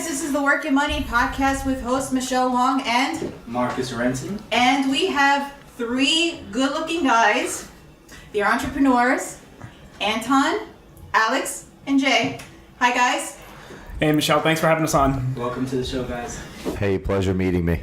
guys, this is the Work and Money podcast with host Michelle Wong and Marcus Renson. And we have three good-looking guys. They're entrepreneurs, Anton, Alex, and Jay. Hi, guys. Hey, Michelle, thanks for having us on. Welcome to the show, guys. Hey, pleasure meeting me.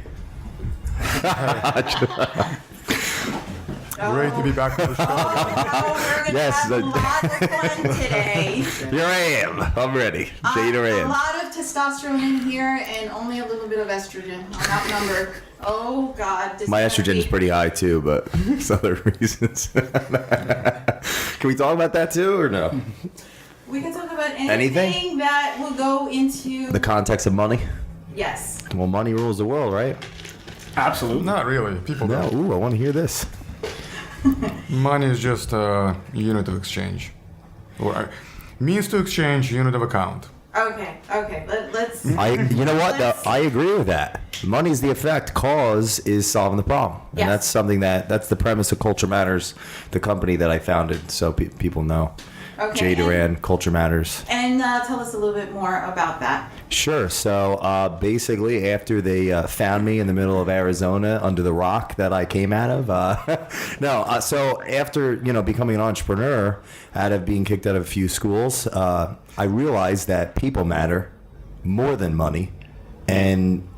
Great to be back on the show. We're going to have a lot of fun today. Here I am. I'm ready. Doran. A lot of testosterone in here and only a little bit of estrogen. I'm outnumbered. Oh, God. My estrogen is pretty high, too, but there's other reasons. Can we talk about that, too, or no? We can talk about anything that will go into... The context of money? Yes. Well, money rules the world, right? Absolutely. Not really. People No. don't. Ooh, I want to hear this. Money is just a unit of exchange. Or means to exchange, unit of account. Okay. Let's... You know what? I agree with that. Money's the effect. Cause is solving the problem. And Yes. that's something that's the premise of Culture Matters, the company that I founded, so people know. Okay. Jay Doran, Culture Matters. And tell us a little bit more about that. Sure. So basically, after they found me in the middle of Arizona under the rock that I came out of, so after becoming an entrepreneur, out of being kicked out of a few schools, I realized that people matter more than money, and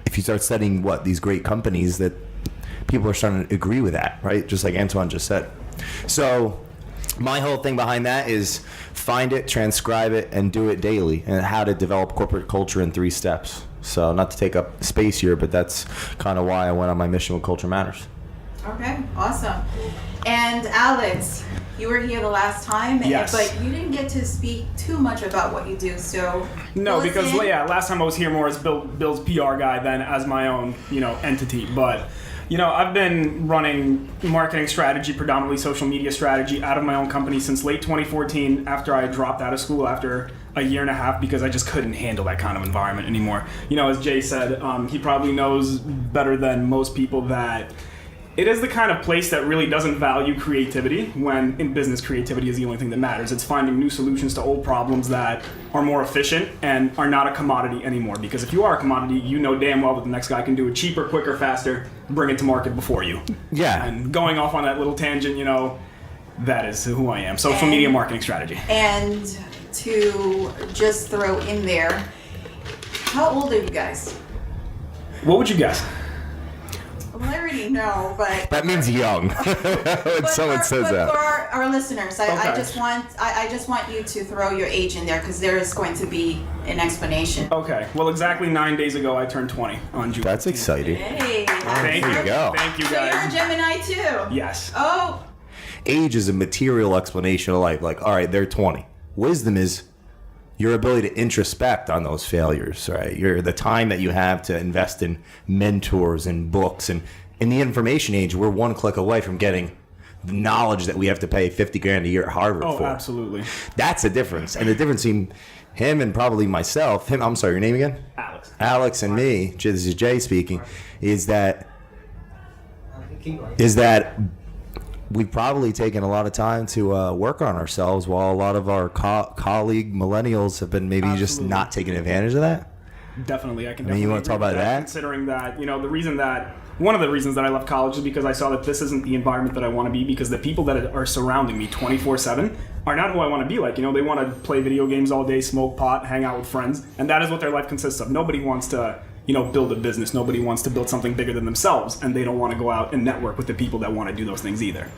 if you start studying these great companies, that people are starting to agree with that, right? Just like Anton just said. So my whole thing behind that is find it, transcribe it, and do it daily, and how to develop corporate culture in 3 steps. So not to take up space here, but that's kind of why I went on my mission with Culture Matters. Okay, awesome. And Alex, you were here the last time, Yes. but you didn't get to speak too much about what you do, so... No, because last time I was here more as Bill's PR guy than as my own, entity. But, I've been running marketing strategy, predominantly social media strategy, out of my own company since late 2014 after I dropped out of school after a year and a half because I just couldn't handle that kind of environment anymore. As Jay said, he probably knows better than most people that it is the kind of place that really doesn't value creativity, when in business creativity is the only thing that matters. It's finding new solutions to old problems that are more efficient and are not a commodity anymore. Because if you are a commodity, you know damn well that the next guy can do it cheaper, quicker, faster, bring it to market before you. Yeah. And going off on that little tangent, that is who I am. Social media marketing strategy. And to just throw in there, how old are you guys? What would you guess? Well, I already know, but... That means young. When someone says but that. for our listeners, I Okay. just want you to throw your age in there because there is going to be an explanation. Okay. Well, exactly 9 days ago, I turned 20 on June. That's 15th. exciting. Hey, Thank There you go. Thank you, so you're a guys. Gemini too? Yes. Oh, Age is a material explanation of life. Like, all right, they're 20. Wisdom is your ability to introspect on those failures, right? The time that you have to invest in mentors and books. And in the information age, we're one click away from getting the knowledge that we have to pay $50,000 a year at Harvard for. Oh, absolutely. That's the difference. And the difference between him and probably myself, I'm sorry, your name again? Alex and me, this is Jay speaking, is that we've probably taken a lot of time to work on ourselves, while a lot of our colleague millennials have been maybe just Absolutely. not taking advantage of that. Definitely, I can. I mean, you definitely wanna talk agree with about that? Considering that, one of the reasons that I left college is because I saw that this isn't the environment that I want to be. Because the people that are surrounding me 24/7 are not who I want to be like. They want to play video games all day, smoke pot, hang out with friends, and that is what their life consists of. Nobody wants to, build a business. Nobody wants to build something bigger than themselves, and they don't want to go out and network with the people that want to do those things either.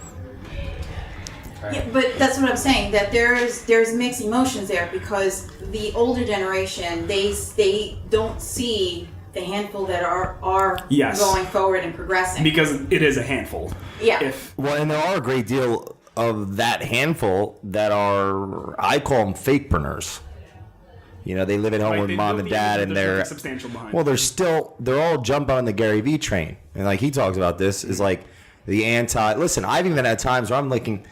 yeah, but that's what I'm saying. That there's mixed emotions there because the older generation they don't see the handful that are Yes. going forward and progressing. Because it is a handful. Yeah. Well, and there are a great deal of that handful that are, I call them fakepreneurs. They live at home with they mom build and the dad, image, and but there's they're nothing substantial behind. well, they're all jumping on the Gary Vee train, and like he talks about this is like the anti. Listen, I've even had times where I'm thinking,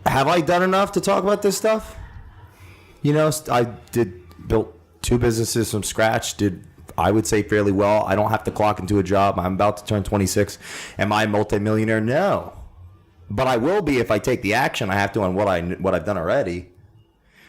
have I done enough to talk about this stuff? I built 2 businesses from scratch. I would say fairly well. I don't have to clock into a job. I'm about to turn 26. Am I a multimillionaire? No, but I will be if I take the action I have to on what I've done already.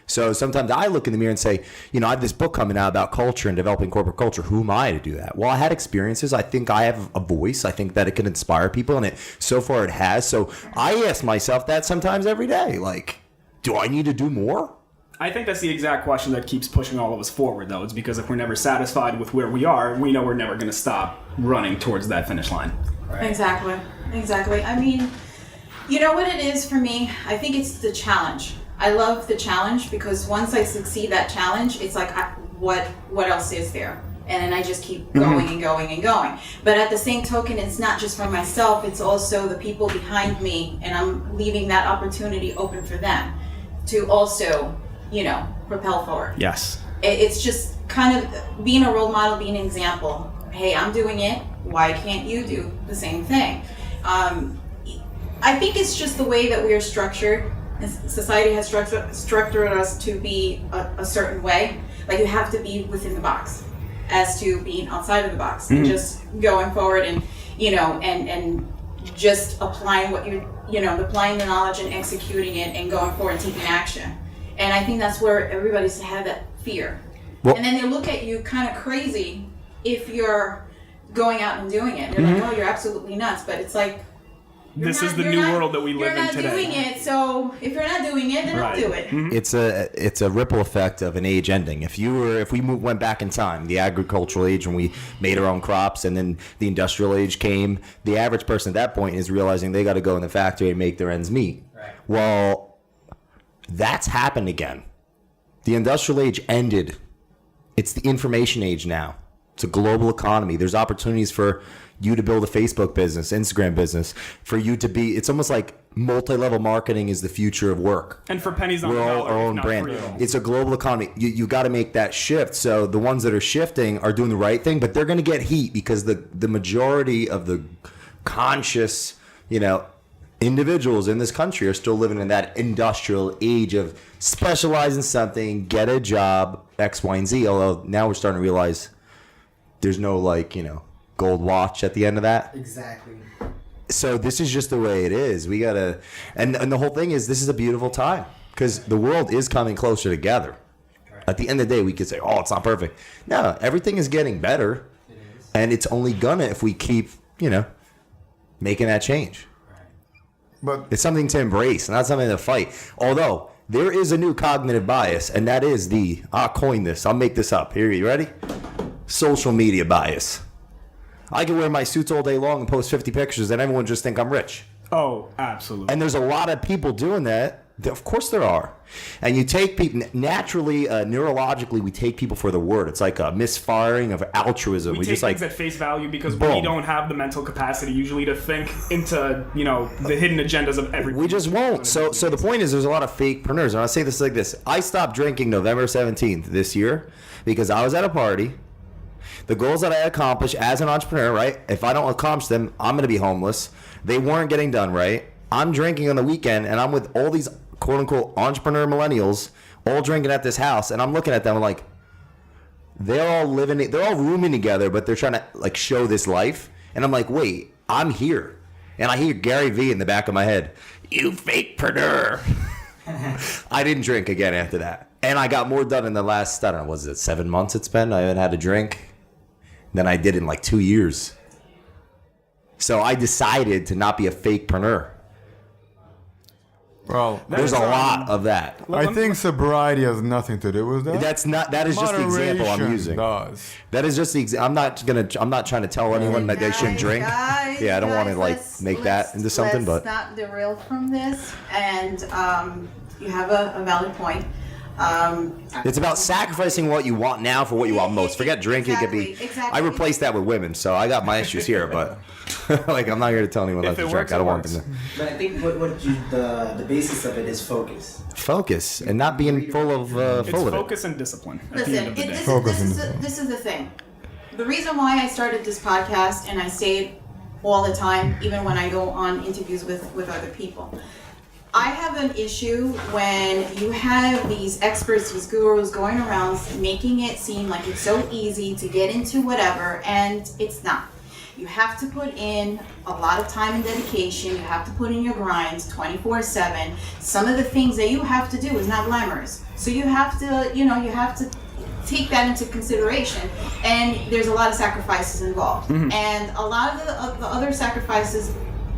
So sometimes I look in the mirror and say, you know, I have this book coming out about culture and developing corporate culture. Who am I to do that? Well, I had experiences. I think I have a voice. I think that it can inspire people, and so far it has. So I ask myself that sometimes every day. Like, do I need to do more? I think that's the exact question that keeps pushing all of us forward, though. It's because if we're never satisfied with where we are, we know we're never going to stop running towards that finish line. Right. Exactly. I mean, you know what it is for me? I think it's the challenge. I love the challenge because once I succeed that challenge, it's like, what else is there? And then I just keep going and going and going. But at the same token, it's not just for myself, it's also the people behind me, and I'm leaving that opportunity open for them to also, you know, propel forward. Yes. It's just kind of being a role model, being an example. Hey, I'm doing it. Why can't you do the same thing? I think it's just the way that we are structured. Society has structured us to be a certain way. Like, you have to be within the box, as to being outside of the box, and just going forward and, you know, and just applying what applying the knowledge and executing it and going forward and taking action. And I think that's where everybody's had that fear. Well, and then they look at you kind of crazy if you're going out and doing it. They're like, oh, you're absolutely nuts. But it's like, This is the new world that we live in today. You're not doing it, so if you're not doing it, then don't do it. It's a ripple effect of an age ending. If we went back in time, the agricultural age when we made our own crops, and then the industrial age came, the average person at that point is realizing they got to go in the factory and make their ends meet. Right. Well, that's happened again. The industrial age ended. It's the information age now. It's a global economy. There's opportunities for you to build a Facebook business, Instagram business, for you to be, it's almost like multi-level marketing is the future of work. And for pennies on the We're all dollar, our if own not brand. for you. It's a global economy. You got to make that shift. So the ones that are shifting are doing the right thing, but they're going to get heat because the majority of the conscious, individuals in this country are still living in that industrial age of specialize in something, get a job, X, Y, and Z. Although now we're starting to realize there's no gold watch at the end of that. Exactly. So this is just the way it is. We gotta, and the whole thing is, this is a beautiful time because the world is coming closer together. Right. At the end of the day, we could say, "Oh, it's not perfect." No, everything is getting better, and it's only gonna if we keep, making that change. But It's something to embrace, not something to fight. Although there is a new cognitive bias, and that is I'll coin this. I'll make this up. Here, you ready? Social media bias. I can wear my suits all day long and post 50 pictures, and everyone just think I'm rich. Oh, absolutely. And there's a lot of people doing that. Of course there are. And you take people, naturally, neurologically, we take people for the word. It's like a misfiring of altruism. We take just things at face value because we boom. don't have the mental capacity usually to think into, the hidden agendas of everything. We just won't. So the point is, there's a lot of fakepreneurs. And I'll say this like this. I stopped drinking November 17th this year because I was at a party. The goals that I accomplished as an entrepreneur, right? If I don't accomplish them, I'm going to be homeless. They weren't getting done right. I'm drinking on the weekend, and I'm with all these quote-unquote entrepreneur millennials all drinking at this house, and I'm looking at them like they're all rooming together, but they're trying to show this life. And I'm like, wait, I'm here. And I hear Gary Vee in the back of my head, you fakepreneur. I didn't drink again after that. And I got more done in the last, 7 months it's been? I haven't had a drink than I did in 2 years. So I decided to not be a fakepreneur. well, There's a lot of that. I think sobriety has nothing to do with that. That is just the example I'm Moderation using. does. That is just the I'm not trying to tell anyone that they shouldn't drink. Yeah, I don't want to make that into something, but let's not derail from this. And you have a valid point. it's about sacrificing what you want now for what you want most. Forget drinking. Exactly, It could be. exactly. I replaced that with women, so I got my issues here. But I'm not here to tell anyone not to it drink. works, I don't it want works. them to But I think the basis of it is focus. focus and not being full of It's full of it. focus and discipline at the Listen, end of the day. this is the thing. The reason why I started this podcast and I say it all the time, even when I go on interviews with other people. I have an issue when you have these experts, these gurus going around making it seem like it's so easy to get into whatever, and it's not. You have to put in a lot of time and dedication. You have to put in your grinds 24/7. Some of the things that you have to do is not glamorous. So you have to, you have to take that into consideration. And there's a lot of sacrifices involved. And a lot of the other sacrifices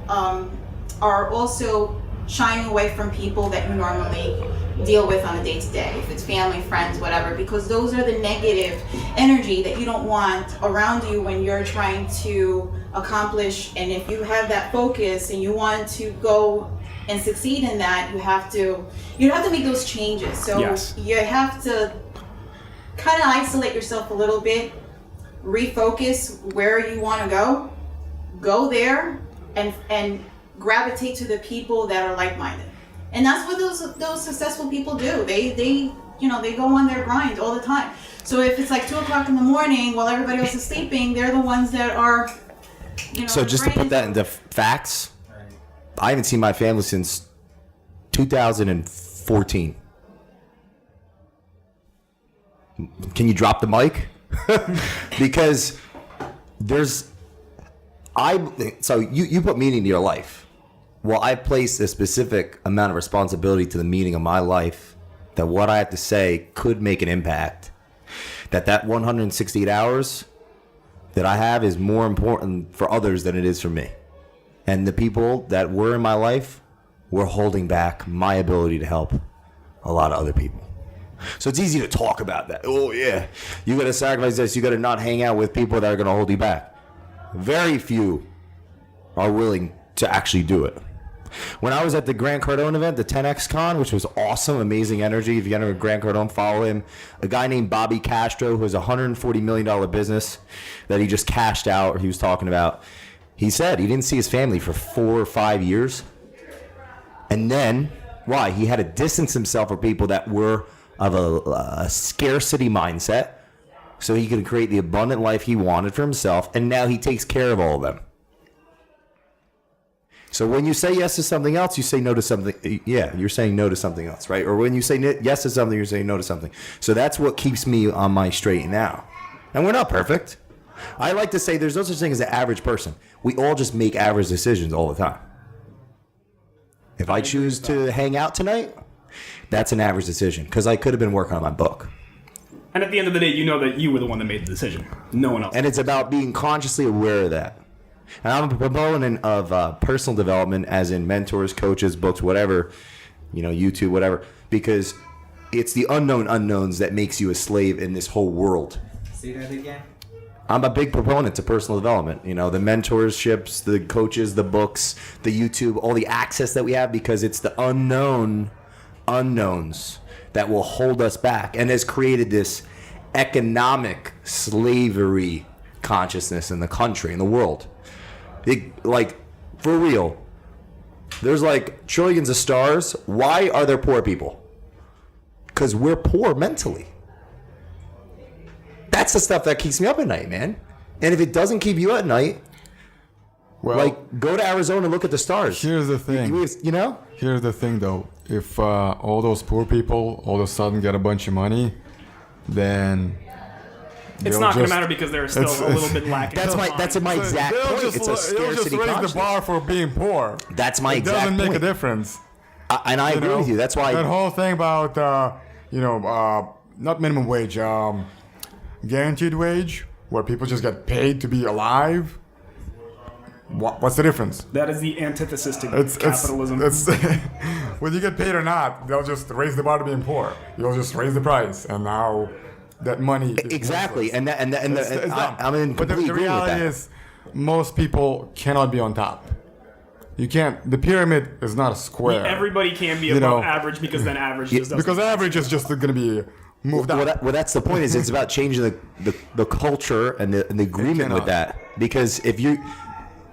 are also shying away from people that you normally deal with on a day-to-day, if it's family, friends, whatever, because those are the negative energy that you don't want around you when you're trying to accomplish. And if you have that focus and you want to go and succeed in that, you have to make those changes. So Yes. you have to kind of isolate yourself a little bit, refocus where you want to go there, and gravitate to the people that are like-minded. And that's what those successful people do. They go on their grind all the time. So if it's like 2:00 in the morning while everybody else is sleeping, they're the ones that are, So just to put that into facts, I haven't seen my family since 2014. Can you drop the mic? Because you put meaning to your life. Well, I place a specific amount of responsibility to the meaning of my life, that what I have to say could make an impact. That 168 hours that I have is more important for others than it is for me. And the people that were in my life were holding back my ability to help a lot of other people. So it's easy to talk about that. Oh, yeah, you got to sacrifice this. You got to not hang out with people that are going to hold you back. Very few are willing to actually do it. When I was at the Grant Cardone event, the 10X Con, which was awesome, amazing energy. If you enter Grant Cardone, follow him. A guy named Bobby Castro, who has a $140 million business that he just cashed out, or he was talking about. He said he didn't see his family for 4 or 5 years. And then, why? He had to distance himself from people that were of a scarcity mindset so he could create the abundant life he wanted for himself. And now he takes care of all of them. So when you say yes to something else, you say no to something. Yeah, you're saying no to something else, right? Or when you say yes to something, you're saying no to something. So that's what keeps me on my straight and now. And we're not perfect. I like to say there's no such thing as an average person. We all just make average decisions all the time. If I choose to hang out tonight, that's an average decision because I could have been working on my book. And at the end of the day, you know that you were the one that made the decision. No one else. And it's about being consciously aware of that. And I'm a proponent of personal development, as in mentors, coaches, books, whatever, YouTube, whatever, because it's the unknown unknowns that makes you a slave in this whole world. Say that again. I'm a big proponent to personal development. The mentorships, the coaches, the books, the YouTube, all the access that we have, because it's the unknown unknowns that will hold us back and has created this economic slavery consciousness in the country, in the world. For real, there's trillions of stars. Why are there poor people? Because we're poor mentally. That's the stuff that keeps me up at night, man. And if it doesn't keep you at night, go to Arizona and look at the stars. Here's the thing. Here's the thing, though. If all those poor people all of a sudden get a bunch of money, then it's not going to matter because they're still a little bit lacking. That's my exact point. It's a scarcity raise consciousness. The bar for being poor. That's my exact point. It doesn't make a difference. And I agree with you. That's why that whole thing about not minimum wage, guaranteed wage, where people just get paid to be alive. What's the difference? That is the antithesis to capitalism. Whether you get paid or not, they'll just raise the bar to being poor. You'll just raise the price, and now that money is exactly, worthless. I'm in complete the agreement with reality that. is, most people cannot be on top. You can't. The pyramid is not a square. Everybody can be above average because then average just doesn't. Because average is just going to be moved up. Well, that's the point. Is it's about changing the culture and the agreement with that. Because if you,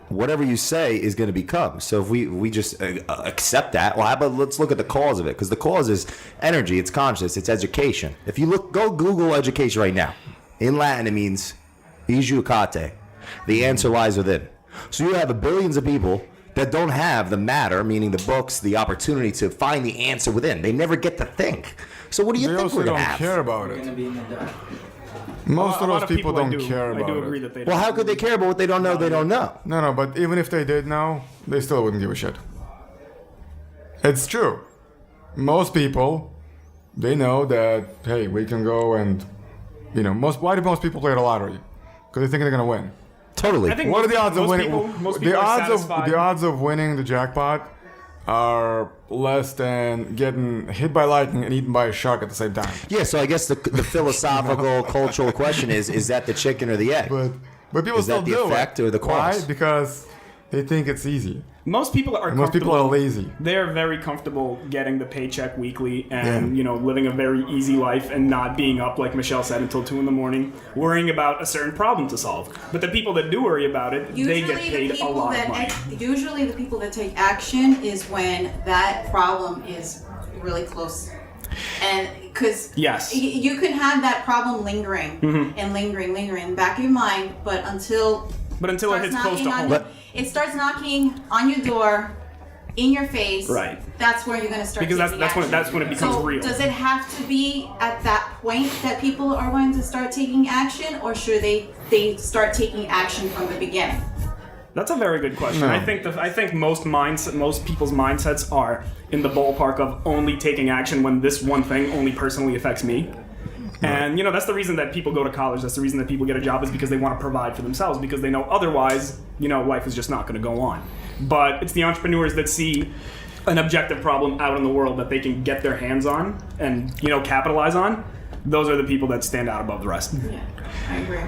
whatever you say is going to become. So if we just accept that, well, how about let's look at the cause of it? Because the cause is energy, it's consciousness, it's education. If you go Google education right now, in Latin it means educate. The answer lies within. So you have billions of people that don't have the matter, meaning the books, the opportunity to find the answer within. They never get to think. So what do you think we're going to have? They also don't care about We're it. gonna be in the dark. Most A of lot those people I don't care I about do agree it. that they Well, don't. how could they care about what they don't know? They don't know. No, but even if they did know, they still wouldn't give a shit. It's true. Most people, they know that, hey, we can go and, why do most people play the lottery? Because they think they're going to win. Totally. I think What are the odds of most winning? People, most people the are odds satisfied. of the odds of winning the jackpot are less than getting hit by lightning and eaten by a shark at the same time. Yeah, so I guess the philosophical, cultural question is that the chicken or the egg? But people Is still that the do effect it. or the cause? Why? Because they think it's easy. Most people are Most people are lazy. They're very comfortable getting the paycheck weekly and, living a very easy life and not being up, like Michelle said, until 2 a.m, worrying about a certain problem to solve. But the people that do worry about it, they get paid a lot of money. Usually the people that take action is when that problem is really close. And because Yes. you can have that problem lingering and lingering in the back of your mind, but until But until it hits close to home. it starts knocking on your door, in your face. Right. That's where you're going to start. Because taking that's when it becomes so real. does it have to be at that point that people are going to start taking action, or should they start taking action from the beginning? That's a very good question. No. I think most people's mindsets are in the ballpark of only taking action when this one thing only personally affects me. And that's the reason that people go to college. That's the reason that people get a job, is because they want to provide for themselves, because they know otherwise, life is just not going to go on. But it's the entrepreneurs that see an objective problem out in the world that they can get their hands on and capitalize on. Those are the people that stand out above the rest. Yeah, I agree.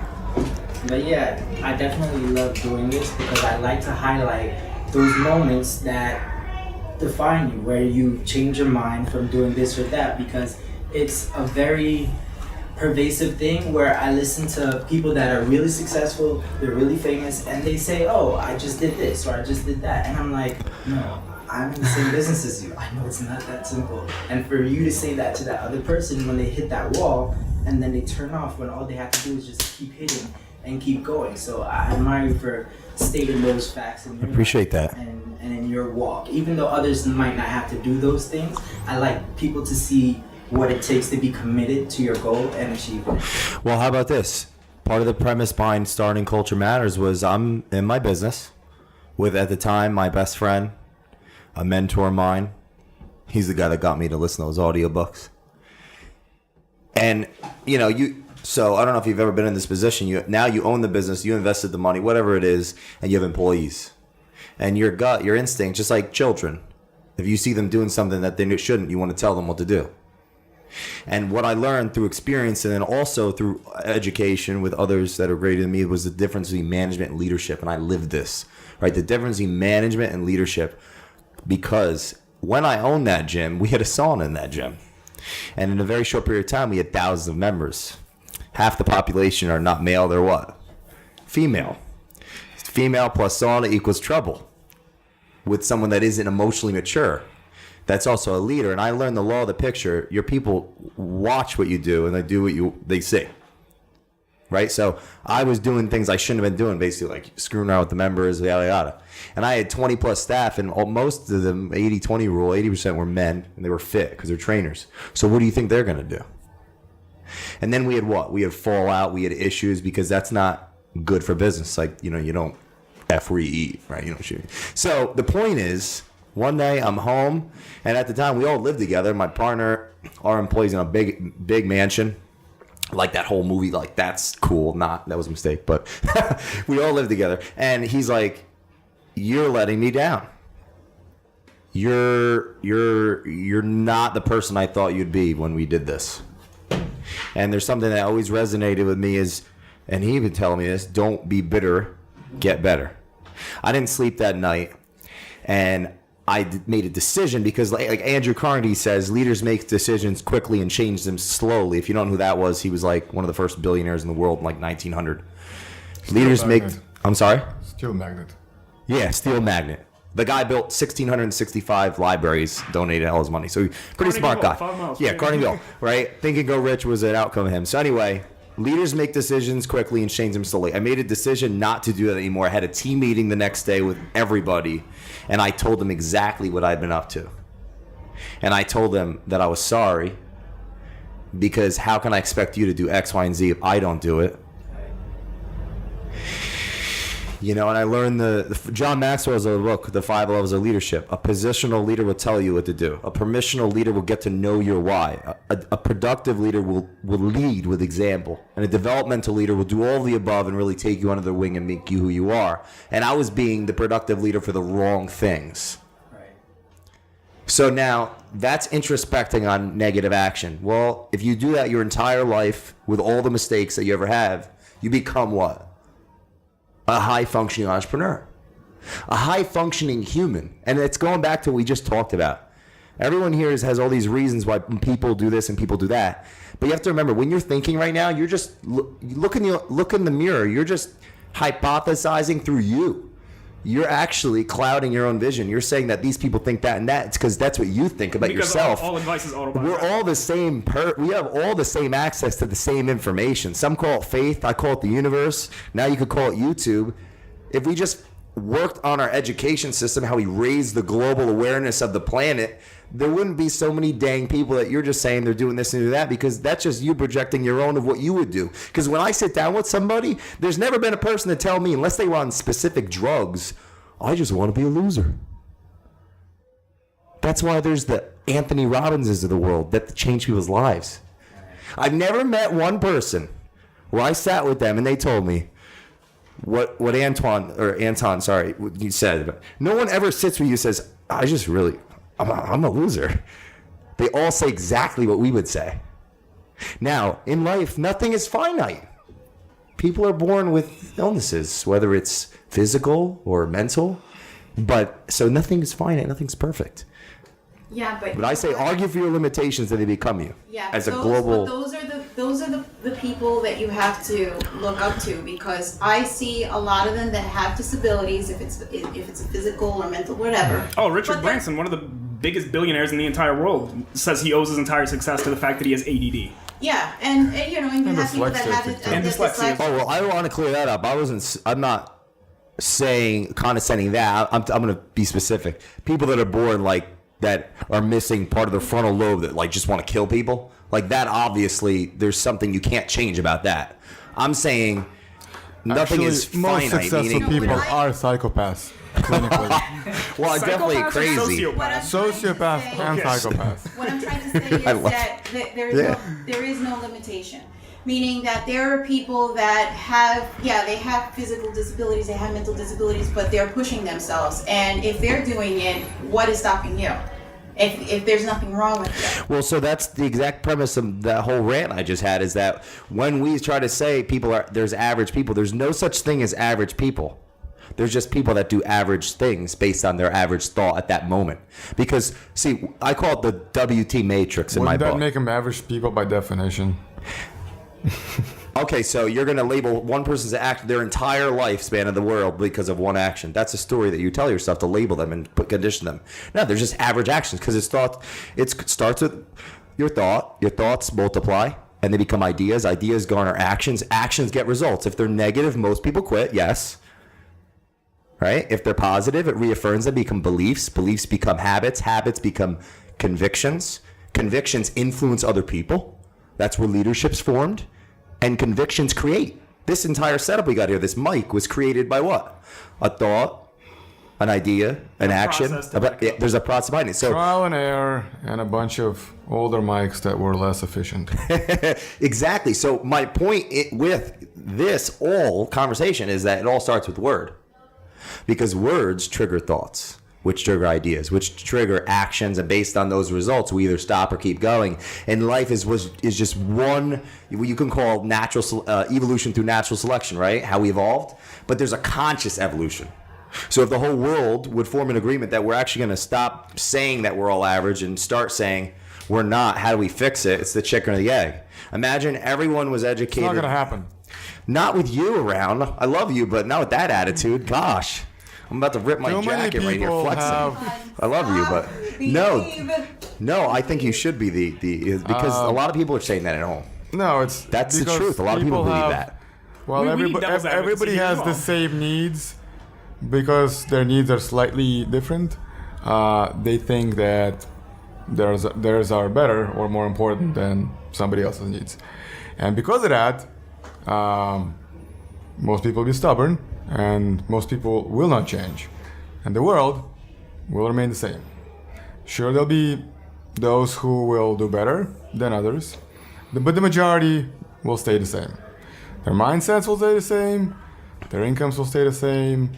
But yeah, I definitely love doing this because I like to highlight those moments that define you, where you change your mind from doing this or that, because it's a very pervasive thing where I listen to people that are really successful, they're really famous, and they say, oh, I just did this or I just did that. And I'm like, no, I'm in the same business as you. I know it's not that simple. And for you to say that to that other person when they hit that wall and then they turn off, when all they have to do is just keep hitting and keep going. So I admire you for stating those facts in your Appreciate life that. and in your walk. Even though others might not have to do those things, I like people to see what it takes to be committed to your goal and achieve it. Well, how about this? Part of the premise behind starting Culture Matters was I'm in my business with, at the time, my best friend, a mentor of mine. He's the guy that got me to listen to those audiobooks. And, so I don't know if you've ever been in this position. Now you own the business, you invested the money, whatever it is, and you have employees. And your gut, your instinct, just like children, if you see them doing something that they shouldn't, you want to tell them what to do. And what I learned through experience and then also through education with others that are greater than me was the difference between management and leadership. And I lived this, right? The difference between management and leadership, because when I owned that gym, we had a sauna in that gym. And in a very short period of time, we had thousands of members. Half the population are not male, they're what? Female. Female plus sauna equals trouble with someone that isn't emotionally mature. That's also a leader. And I learned the law of the picture. Your people watch what you do and they do what they see. Right? So I was doing things I shouldn't have been doing, basically like screwing around with the members, yada, yada. And I had 20 plus staff, and most of them, 80-20 rule, 80% were men, and they were fit because they're trainers. So what do you think they're going to do? And then we had what? We had fallout, we had issues, because that's not good for business. Like, you don't F where you eat, right? So the point is, one day I'm home, and at the time we all lived together. My partner, our employees in a big mansion, like that whole movie, like that's cool. That was a mistake, but we all lived together. And he's like, "You're letting me down. You're not the person I thought you'd be when we did this." And there's something that always resonated with me is, and he even telling me this: don't be bitter, get better. I didn't sleep that night, and I made a decision because, like Andrew Carnegie says, leaders make decisions quickly and change them slowly. If you don't know who that was, he was like one of the first billionaires in the world in like 1900. Leaders make. I'm sorry? Steel magnet. Yeah, steel magnet. The guy built 1,665 libraries, donated all his money. So pretty smart guy. 5 miles. Yeah, Carnegie, right? Think and Go Rich was an outcome of him. So anyway, leaders make decisions quickly and change them slowly. I made a decision not to do that anymore. I had a team meeting the next day with everybody, and I told them exactly what I'd been up to. And I told them that I was sorry, because how can I expect you to do X, Y, and Z if I don't do it? You know, and I learned the John Maxwell's book, The 5 Levels of Leadership. A positional leader will tell you what to do. A permissional leader will get to know your why. A productive leader will lead with example. And a developmental leader will do all the above and really take you under their wing and make you who you are. And I was being the productive leader for the wrong things. Right. So now, that's introspecting on negative action. Well, if you do that your entire life with all the mistakes that you ever have, you become what? A high-functioning entrepreneur, a high-functioning human. And it's going back to what we just talked about. Everyone here has all these reasons why people do this and people do that. But you have to remember, when you're thinking right now, you're just look in the mirror. You're just hypothesizing through you. You're actually clouding your own vision. You're saying that these people think that and that. It's because that's what you think about yourself. All advice is autobiographical. We're all the same. We have all the same access to the same information. Some call it faith. I call it the universe. Now you could call it YouTube. If we just worked on our education system, how we raise the global awareness of the planet, there wouldn't be so many dang people that you're just saying they're doing this and do that, because that's just you projecting your own of what you would do. Because when I sit down with somebody, there's never been a person to tell me, unless they were on specific drugs, I just want to be a loser. That's why there's the Anthony Robbinses of the world that change people's lives. I've never met one person where I sat with them and they told me what Anton, sorry, what you said. No one ever sits with you and says, I'm a loser. They all say exactly what we would say. Now, in life, nothing is finite. People are born with illnesses, whether it's physical or mental. But so nothing is finite, nothing's perfect. Yeah, But I say argue for your limitations and they become you. Yeah, as a but global. those are the people that you have to look up to, because I see a lot of them that have disabilities, if it's a physical or mental, whatever. Oh, Richard But Branson, one of the biggest billionaires in the entire world, says he owes his entire success to the fact that he has ADD. Yeah, and you know, and you And have people that dyslexia, have too. it. And dyslexia. Oh, well, I want to clear that up. I'm not saying condescending that. I'm going to be specific. People that are born that are missing part of their frontal lobe that just want to kill people, that obviously there's something you can't change about that. I'm saying nothing is most finite. successful Meaning, people are psychopaths, clinically. well, definitely Psychopaths or crazy. sociopaths? Sociopath and psychopath. What I'm trying to say is that there is no limitation. Meaning that there are people that they have physical disabilities, they have mental disabilities, but they're pushing themselves. And if they're doing it, what is stopping you? If there's nothing wrong with you. Well, so that's the exact premise of that whole rant I just had, is that when we try to say there's average people, there's no such thing as average people. There's just people that do average things based on their average thought at that moment. Because, see, I call it the WT matrix in my Wouldn't that book. make them average people by definition? Okay, so you're going to label one person's act their entire lifespan of the world because of one action. That's a story that you tell yourself to label them and condition them. No, they're just average actions, because it starts with your thought. Your thoughts multiply, and they become ideas. Ideas garner actions. Actions get results. If they're negative, most people quit, yes. Right? If they're positive, it reaffirms them, become beliefs. Beliefs become habits. Habits become convictions. Convictions influence other people. That's where leadership's formed. And convictions create. This entire setup we got here, this mic, was created by what? A thought, an idea, an action. There's a process behind it. So Trial and error and a bunch of older mics that were less efficient. exactly. So my point with this whole conversation is that it all starts with word. Because words trigger thoughts, which trigger ideas, which trigger actions, and based on those results, we either stop or keep going. And life is just one, what you can call natural evolution through natural selection, right? How we evolved. But there's a conscious evolution. So if the whole world would form an agreement that we're actually going to stop saying that we're all average and start saying we're not, how do we fix it? It's the chicken or the egg. Imagine everyone was educated. It's not going to happen. Not with you around. I love you, but not with that attitude. Gosh. I'm about to rip my Too many jacket right here, people flexing. have- I love you, but no, I think you should be the because a lot of people are saying that at home. No, That's the because truth. A lot of people believe that. Well, We need devil's advocacy everybody here as has well. the same needs because their needs are slightly different. They think that theirs are better or more important than somebody else's needs. And because of that, most people will be stubborn, and most people will not change. And the world will remain the same. Sure, there'll be those who will do better than others, but the majority will stay the same. Their mindsets will stay the same, their incomes will stay the same,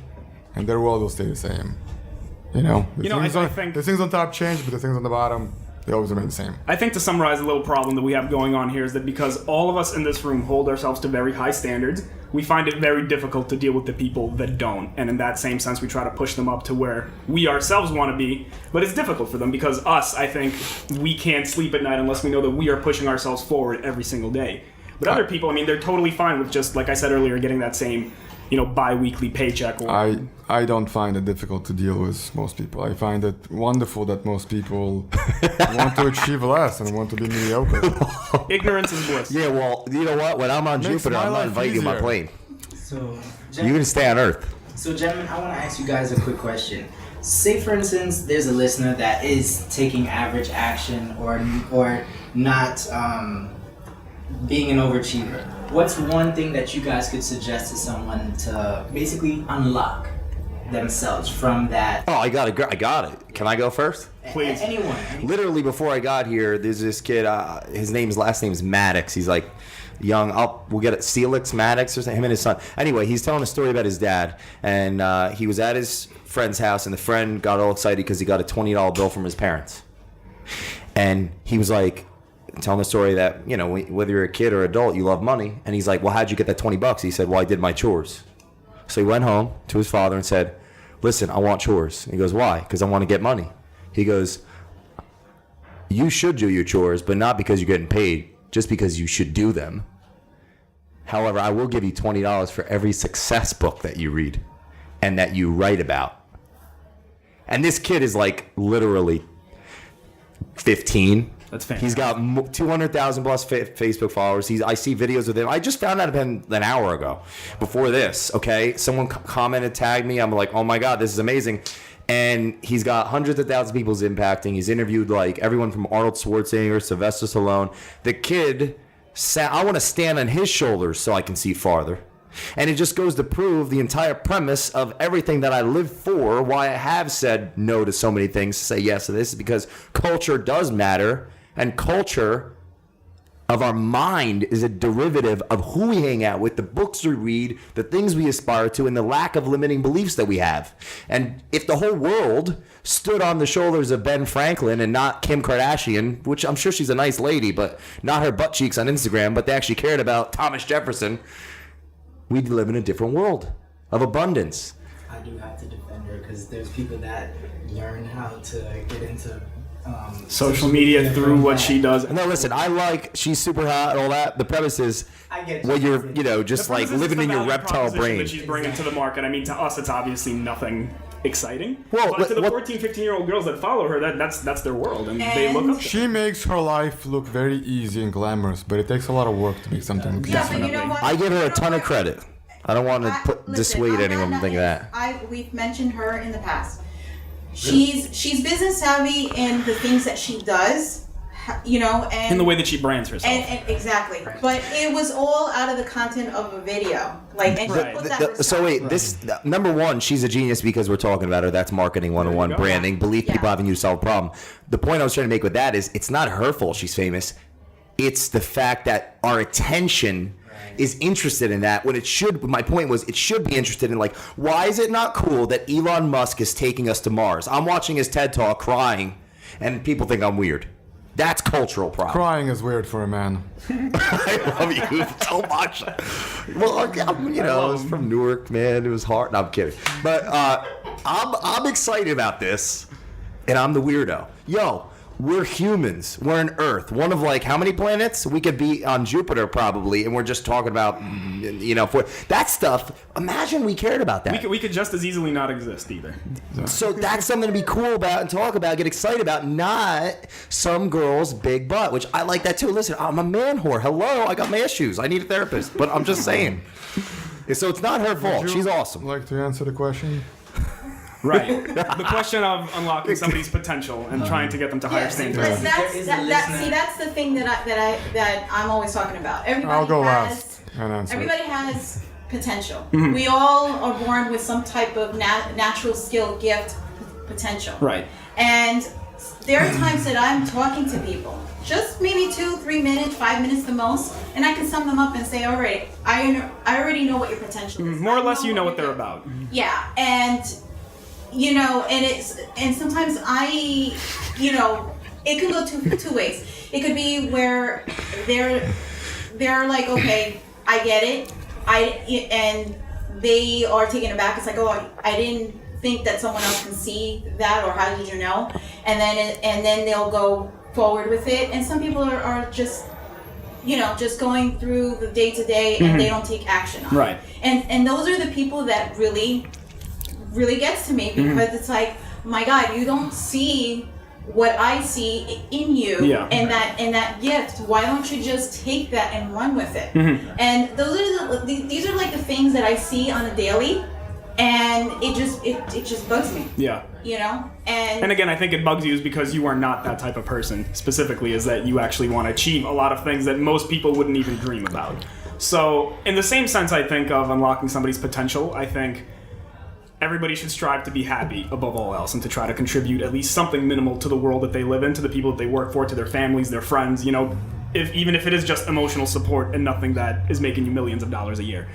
and their world will stay the same. The things on top change, but the things on the bottom, they always remain the same. I think to summarize a little problem that we have going on here is that because all of us in this room hold ourselves to very high standards, we find it very difficult to deal with the people that don't. And in that same sense, we try to push them up to where we ourselves want to be. But it's difficult for them because I think, we can't sleep at night unless we know that we are pushing ourselves forward every single day. But other people, they're totally fine with just, like I said earlier, getting that same, bi-weekly paycheck. I don't find it difficult to deal with most people. I find it wonderful that most people want to achieve less and want to be mediocre. Ignorance is bliss. Yeah, well, you know what? When I'm on Jupiter, I'm not inviting you on my plane. So, You can stay on Earth. So, gentlemen, I want to ask you guys a quick question. Say, for instance, there's a listener that is taking average action or not being an overachiever. What's one thing that you guys could suggest to someone to basically unlock themselves from that? Oh, I got it. Can I go first? Please. Anyone. Literally before I got here, there's this kid. His last name is Maddox. He's like young. We'll get it. Celix Maddox or something. Him and his son. Anyway, he's telling a story about his dad, and he was at his friend's house, and the friend got all excited because he got a $20 bill from his parents, and he was like, telling the story that, whether you're a kid or adult, you love money. And he's like, well, how'd you get that $20? He said, well, I did my chores. So he went home to his father and said, listen, I want chores. And he goes, why? Because I want to get money. He goes, you should do your chores, but not because you're getting paid, just because you should do them. However, I will give you $20 for every success book that you read and that you write about. And this kid is like literally 15. That's fantastic. He's got 200,000 plus Facebook followers. I see videos of him. I just found out of him an hour ago. Before this, okay, someone commented, tagged me. I'm like, oh my god, this is amazing. And he's got hundreds of thousands of people impacting. He's interviewed like everyone from Arnold Schwarzenegger, Sylvester Stallone. The kid, I want to stand on his shoulders so I can see farther. And it just goes to prove the entire premise of everything that I live for, why I have said no to so many things, to say yes to this, is because culture does matter. And culture of our mind is a derivative of who we hang out with, the books we read, the things we aspire to, and the lack of limiting beliefs that we have. And if the whole world stood on the shoulders of Ben Franklin and not Kim Kardashian, which I'm sure she's a nice lady, but not her butt cheeks on Instagram, but they actually cared about Thomas Jefferson, we'd live in a different world of abundance. I do have to defend her because there's people that learn how to get into social media through what she does. No, listen, she's super hot and all that. The premise is, I get well, you're, just The like premise is living the in your value reptile proposition brain. that she's bringing to the market. To us, it's obviously nothing exciting. Well, but to the what- 14, 15-year-old girls that follow her, that's their world, and they look up to She makes her life look very easy and glamorous, but it takes a lot of work to make something look Yeah, easy. but you know what? I give her a You know ton of what? credit. I don't want to dissuade anyone from thinking that. We've mentioned her in the past. She's business savvy in the things that she does, and in the way that she brands herself. and exactly. But it was all out of the content of a video, and she Right. put that herself. So wait, this number one, she's a genius because we're talking about her. That's marketing 101, There you go. branding. Believe Yeah. people having you solve a problem. The point I was trying to make with that is, it's not her fault she's famous. It's the fact that our attention is interested in that when it should. My point was, it should be interested in why is it not cool that Elon Musk is taking us to Mars? I'm watching his TED Talk crying, and people think I'm weird. That's cultural problem. Crying is weird for a man. I love you so much. Well, I was from Newark, man. It was hard. No, I'm kidding. But I'm excited about this, and I'm the weirdo. Yo, we're humans. We're on Earth. One of how many planets? We could be on Jupiter probably, and we're just talking about, for that stuff. Imagine we cared about that. we could just as easily not exist either. So that's something to be cool about and talk about, get excited about, not some girl's big butt, which I like that too. Listen, I'm a man whore. Hello, I got my issues. I need a therapist, but I'm just saying. So it's not her fault. Would you She's awesome. like to answer the question? Right. The question of unlocking somebody's potential and trying to get them to higher standards. That's the thing that I'm always talking about. I'll go last and answer. Everybody has potential. We all are born with some type of natural skill, gift, potential. Right. And there are times that I'm talking to people, just maybe 2-3 minutes, 5 minutes the most, and I can sum them up and say, all right, I already know what your potential is. More or less, you know what they're about. Yeah, and and sometimes it can go two ways. It could be where they're like, okay, I get it, and they are taken aback. It's like, oh, I didn't think that someone else can see that, or how did you know? And then they'll go forward with it. And some people are just just going through the day to day, and they don't take action on Right. it. And those are the people that really gets to me, because it's like, my God, you don't see what I see in you, and that gift. Why don't you just take that and run with it? And these are like the things that I see on a daily, and it just bugs me. Yeah. And again, I think it bugs you is because you are not that type of person. Specifically, is that you actually want to achieve a lot of things that most people wouldn't even dream about. So, in the same sense, I think of unlocking somebody's potential, I think everybody should strive to be happy above all else, and to try to contribute at least something minimal to the world that they live in, to the people that they work for, to their families, their friends, even if it is just emotional support and nothing that is making you millions of dollars a year.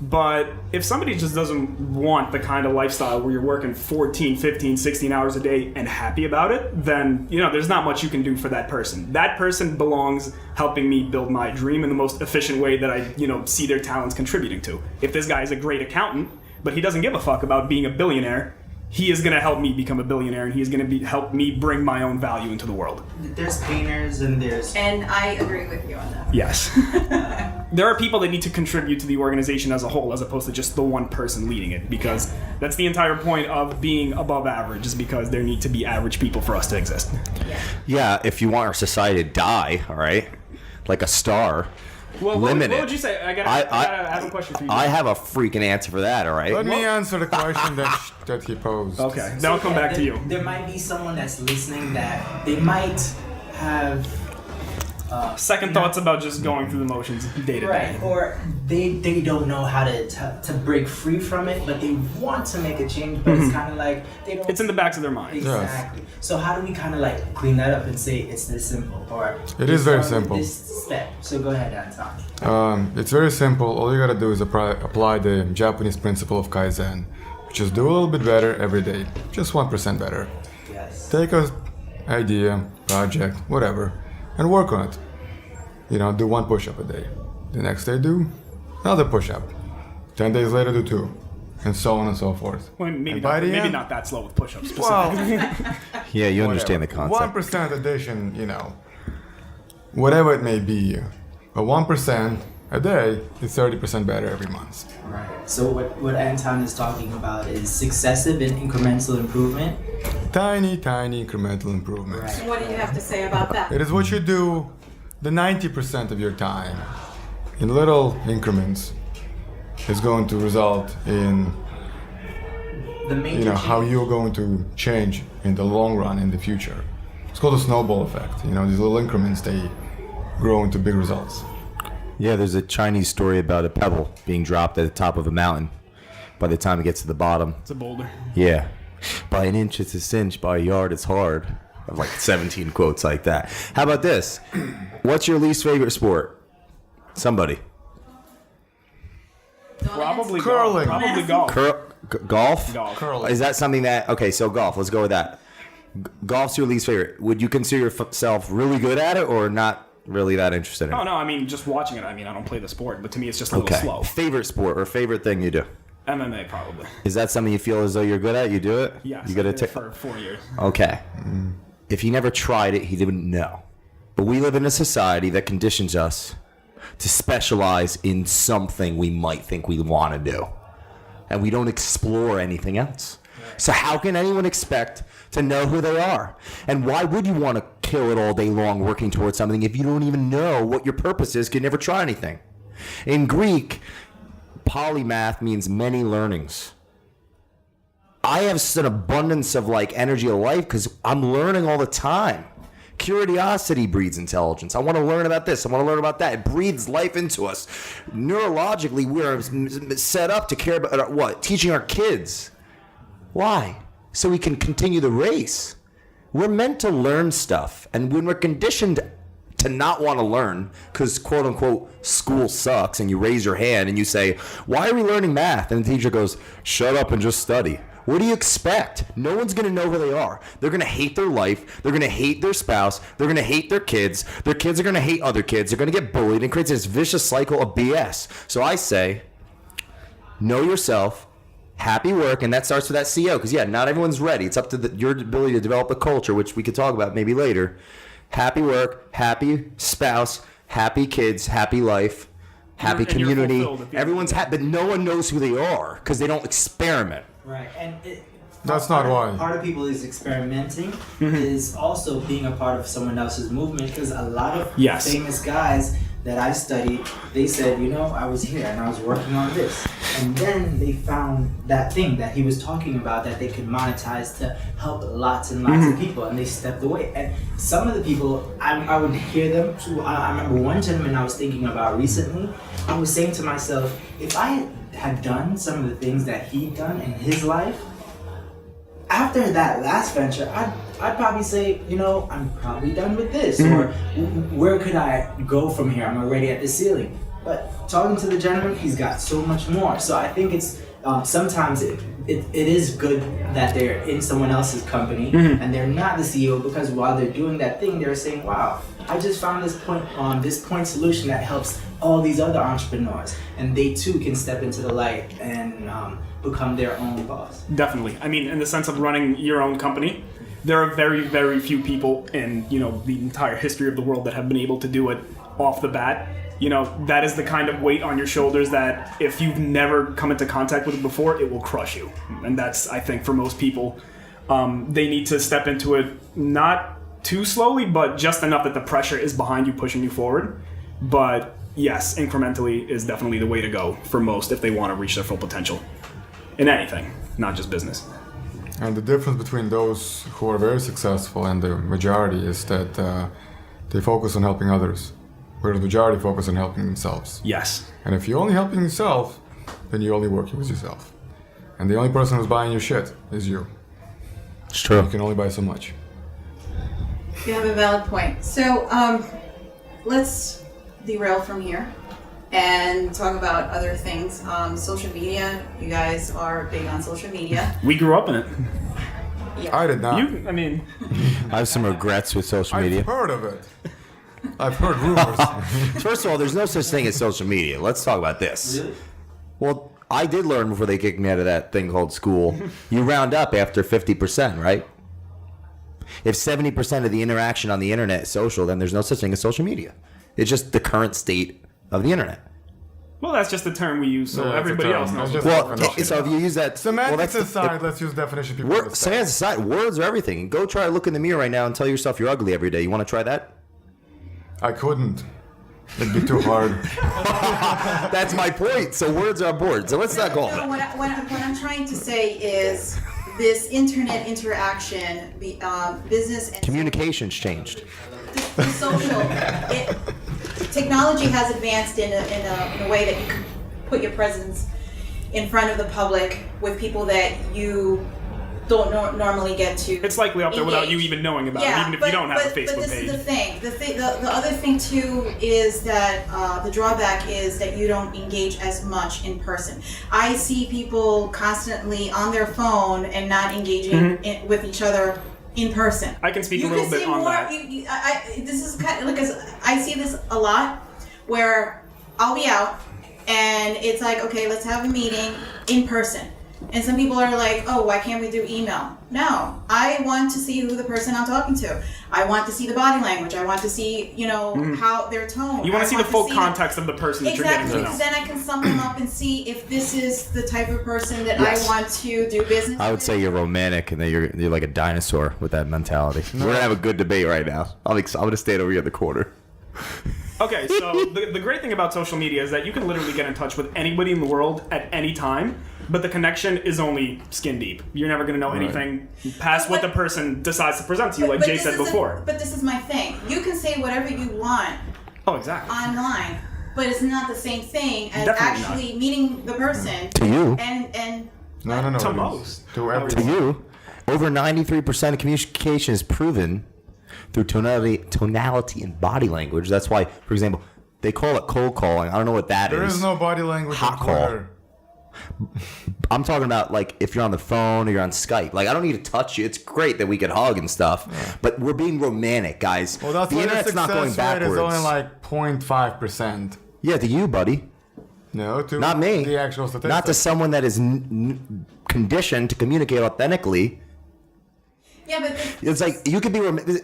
But if somebody just doesn't want the kind of lifestyle where you're working 14, 15, 16 hours a day and happy about it, then, there's not much you can do for that person. That person belongs helping me build my dream in the most efficient way that I, see their talents contributing to. If this guy is a great accountant, but he doesn't give a fuck about being a billionaire, he is going to help me become a billionaire, and he is going to help me bring my own value into the world. There's painters and I agree with you on that. Yes. There are people that need to contribute to the organization as a whole, as opposed to just the one person leading it, because that's the entire point of being above average, is because there need to be average people for us to exist. Yeah, if you want our society to die, all right, like a star, well, limit what it. would you say? I have a question for you. I have a freaking answer for that, all right? Let me answer the question that he posed. Okay, then I'll come back to you. There might be someone that's listening that they might have second thoughts about just going through the motions day to day. Right, or they don't know how to break free from it, but they want to make a change, but it's kind of like they don't. It's in the backs of their minds. Exactly. Yes. So how do we kind of like clean that up and say it's this simple, or it is very simple. This step. So go ahead, Anton. It's very simple. All you gotta do is apply the Japanese principle of Kaizen. Just do a little bit better every day, just 1% better. Yes. Take a idea, project, whatever, and work on it. Do 1 push-up a day. The next day, do another push-up. 10 days later, do 2, and so on and so forth. Well, maybe not that slow with push-ups specifically. Well, yeah, you understand the concept. 1% addition, whatever it may be, but 1% a day is 30% better every month. Right. So what Anton is talking about is successive and incremental improvement. Tiny incremental improvements. Right. So what do you have to say about that? It is what you do the 90% of your time in little increments is going to result in the major how you're going to change in the long run in the future. It's called a snowball effect. These little increments, they grow into big results. Yeah, there's a Chinese story about a pebble being dropped at the top of a mountain. By the time it gets to the bottom, It's a boulder. yeah, by an inch it's a cinch, by a yard it's hard. I have like 17 quotes like that. How about this? What's your least favorite sport? Somebody. Probably Curling. golf. Probably golf. Golf? Golf. Curling. Is that something that... Okay, so golf. Let's go with that. Golf's your least favorite. Would you consider yourself really good at it or not really that interested in it? Oh, no, I mean, just watching it. I mean, I don't play the sport, but to me it's just a little slow. Favorite sport or favorite thing you do? MMA, probably. Is that something you feel as though you're good at? You do it? Yes, You I gotta did it for 4 years. Okay. If he never tried it, he didn't know. But we live in a society that conditions us to specialize in something we might think we want to do. And we don't explore anything else. So how can anyone expect to know who they are? And why would you want to kill it all day long working towards something if you don't even know what your purpose is, can never try anything? In Greek, polymath means many learnings. I have an abundance of like energy of life because I'm learning all the time. Curiosity breeds intelligence. I want to learn about this. I want to learn about that. It breathes life into us. Neurologically, we're set up to care about what? Teaching our kids. Why? So we can continue the race. We're meant to learn stuff. And when we're conditioned to not want to learn because, quote unquote, school sucks, and you raise your hand and you say, why are we learning math? And the teacher goes, shut up and just study. What do you expect? No one's going to know who they are. They're going to hate their life. They're going to hate their spouse. They're going to hate their kids. Their kids are going to hate other kids. They're going to get bullied and creates this vicious cycle of BS. So I say, know yourself, happy work, and that starts with that CO. Because, yeah, not everyone's ready. It's up to your ability to develop a culture, which we could talk about maybe later. Happy work, happy spouse, happy kids, happy life, happy community. Everyone's happy, but no one knows who they are because they don't experiment. Right, and That's not why. Part of people is experimenting, is also being a part of someone else's movement, because a lot of famous guys that I studied, they said, I was here and I was working on this. And then they found that thing that he was talking about that they could monetize to help lots and lots of people, and they stepped away. And some of the people, I would hear them too. I remember one gentleman I was thinking about recently, I was saying to myself, if I had done some of the things that he'd done in his life, after that last venture, I'd probably say, I'm probably done with this, or where could I go from here? I'm already at the ceiling. But talking to the gentleman, he's got so much more. So I think it's sometimes it is good that they're in someone else's company and they're not the CEO, because while they're doing that thing, they're saying, wow, I just found this point solution that helps all these other entrepreneurs, and they too can step into the light and become their own boss. Definitely. I mean, in the sense of running your own company, there are very, very few people in, the entire history of the world that have been able to do it off the bat. That is the kind of weight on your shoulders that if you've never come into contact with it before, it will crush you. And that's, I think, for most people, they need to step into it not too slowly, but just enough that the pressure is behind you, pushing you forward. But yes, incrementally is definitely the way to go for most if they want to reach their full potential in anything, not just business. And the difference between those who are very successful and the majority is that they focus on helping others, whereas the majority focus on helping themselves. Yes. And if you're only helping yourself, then you're only working with yourself. And the only person who's buying your shit is you. It's true. You can only buy so much. You have a valid point. So let's derail from here and talk about other things. Social media. You guys are big on social media. We grew up in it. Yeah. I did not. I have some regrets with social media. I've heard of it. I've heard rumors. First of all, there's no such thing as social media. Let's talk about this. Really? Well, I did learn before they kicked me out of that thing called school. You round up after 50%, right? If 70% of the interaction on the internet is social, then there's no such thing as social media. It's just the current state of the internet. Well, that's just the term we use, so Yeah, everybody else knows. Well, so if you use that... Semantics aside, let's use definition people understand. Semantics aside, words are everything. Go try to look in the mirror right now and tell yourself you're ugly every day. You want to try that? I couldn't. It'd be too hard. That's my point. So words are bored. So let's not go on. What I'm trying to say is this internet interaction, business and Communication's changed. the social, technology has advanced in a way that you can put your presence in front of the public with people that you don't normally get to. It's likely up there without you even knowing about it, even if you don't have a Facebook but this page. is the thing. The other thing too is that the drawback is that you don't engage as much in person. I see people constantly on their phone and not engaging with each other in person. I can speak a little bit on that. This is kind of like I see this a lot, where I'll be out and it's like, okay, let's have a meeting in person. And some people are like, oh, why can't we do email? No, I want to see who the person I'm talking to. I want to see the body language. I want to see, how their tone. You want to see the full context of the person that you're getting to know. Exactly, because then I can sum them up and see if this is the type of person that I want to do business I would with. say you're romantic and that you're like a dinosaur with that mentality. We're gonna have a good debate right now. I'm gonna stand over here in the corner. Okay, so the great thing about social media is that you can literally get in touch with anybody in the world at any time, but the connection is only skin deep. You're never going to know anything past what the person decides to present to you, like Jay said before. But this is my thing. You can say whatever you want Oh, exactly. online, but it's not the same thing as Definitely actually meeting the person. To you. And No. To it is. most. To To everyone. To you, over 93% of communication is proven through tonality and body language. That's why, for example, they call it cold calling. I don't know what that is. There is no body language Hot on call. Twitter. I'm talking about like if you're on the phone or you're on Skype. Like I don't need to touch you. It's great that we could hug and stuff, but we're being romantic, guys. Well, that's the why the internet's not going success rate backwards. is only like 0.5%. Yeah, to you, buddy. No, to Not me. the actual statistics. Not to someone that is conditioned to communicate authentically. yeah, but It's like you could be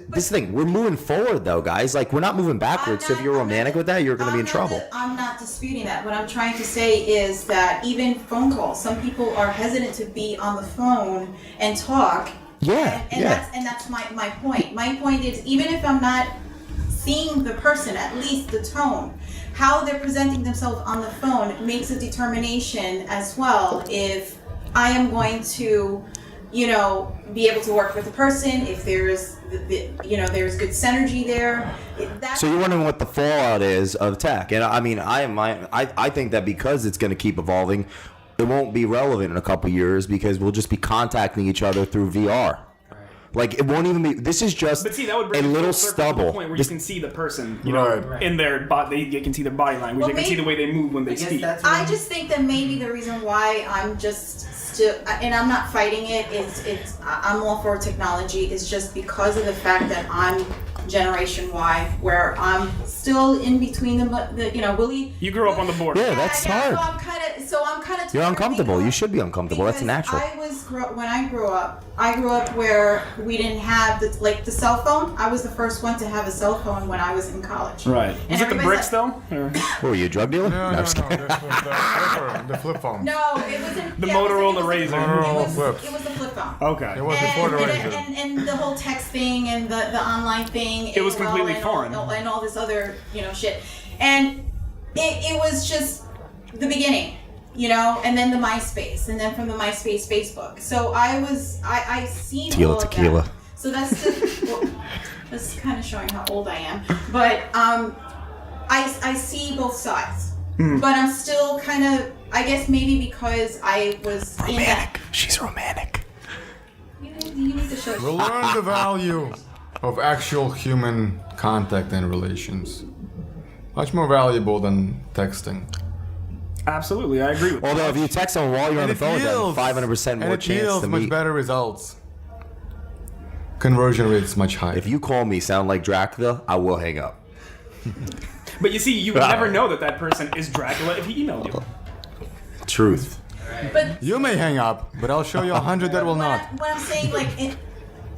this thing. We're moving forward though, guys. Like we're not moving backwards. So if you're romantic with that, you're going to be in trouble. I'm not disputing that. What I'm trying to say is that even phone calls, some people are hesitant to be on the phone and talk. Yeah, And that's my point. My point is, even if I'm not seeing the person, at least the tone, how they're presenting themselves on the phone makes a determination as well if I am going to, be able to work with the person, if there's, there's good synergy there. So you're wondering what the fallout is of tech, and I mean, I think that because it's going to keep evolving, it won't be relevant in a couple years because we'll just be contacting each other through VR. Like it won't even be. This is just But see, that would bring a it little full circle to the stubble. point where This- you can see the person, Right. in their body. You can see their body language. Well, you can see the way they move when they I guess speak. that's I just think that maybe the reason why I'm just still, and I'm not fighting it, I'm all for technology, is just because of the fact that I'm Generation Y, where I'm still in between Willie. You grew up on the border. Yeah, that's hard. So I'm kind of. You're uncomfortable. You should be uncomfortable. That's natural. When I grew up where we didn't have the cell phone. I was the first one to have a cell phone when I was in college. Right. And Was it the everybody's bricks like- though? Or- What, were you a drug dealer? No, I'm just kidding. the flip phone. No, it wasn't. The yeah, Motorola it was Razr. Motorola It flips. was the flip phone. Okay. It was before the Razr. And the whole text thing and the online thing. It was AOL completely and foreign. and all this other shit, and it was just the beginning, and then the MySpace, and then from the MySpace, Facebook. So I seen all of Tequila. that. So that's just that's kind of showing how old I am, but I see both sides, but I'm still kind of, I guess maybe because I was in that. She's romantic. You need to show. We'll learn the value of actual human contact and relations. Much more valuable than texting. Absolutely, I agree with Although if you text someone while you're on the phone, then 500% more and it chance yields to much meet. better results. Conversion rates much higher. If you call me sound like Dracula, I will hang up. But you see, you would never know that person is Dracula if he emailed you. Truth. But You may hang up, but I'll show you 100 that will not. What I'm saying,